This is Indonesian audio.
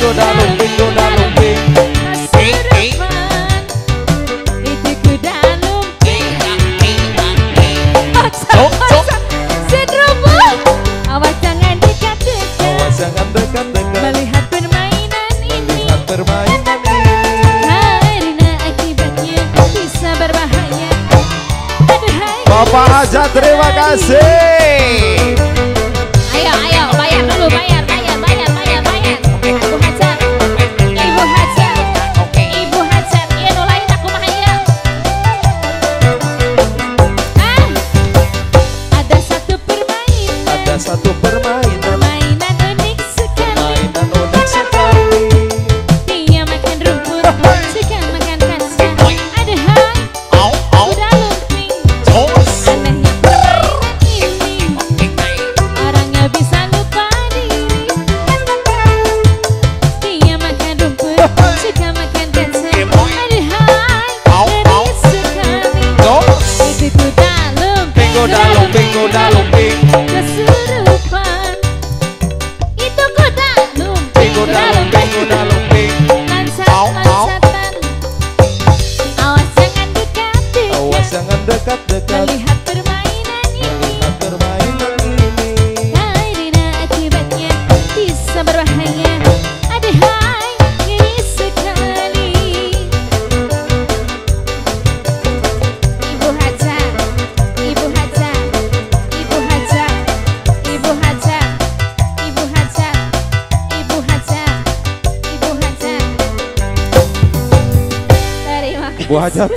kuda lumping, kuda lumping. Itu kuda lumping. Sedrobo, awas jangan dekat-dekat. Awas jangan dekat-dekat. Melihat permainan ini. Melihat permainan ini. Karena akibatnya bisa berbahaya. Aduhai. Bapak Haja, terima kasih. Ayo, bayar dulu, bayar. Ibu Hajar. Ibu Hajar, iya nolain aku mah ya. Ada satu permainan. Permainan unik sekali. Dia makan rumput, suka makan kaca. Aduhai, kuda lumping. Anehnya permainan ini, orangnya bisa lupa diri. Dia makan rumput, suka makan kaca. Aduhai, ngeri sekali. Itu kuda lumping, Kuda lumping. kesurupan. Itu kuda lumping, Kuda lumping. Loncatan. Awas jangan dekat-dekat. Awas jangan dekat-dekat. Melihat permainan ini. Melihat permainan ini. Karena akibatnya bisa berbahaya. Aduhai, ngeri sekali. Ibu Hajar. Terima kasih. Bu Hajat.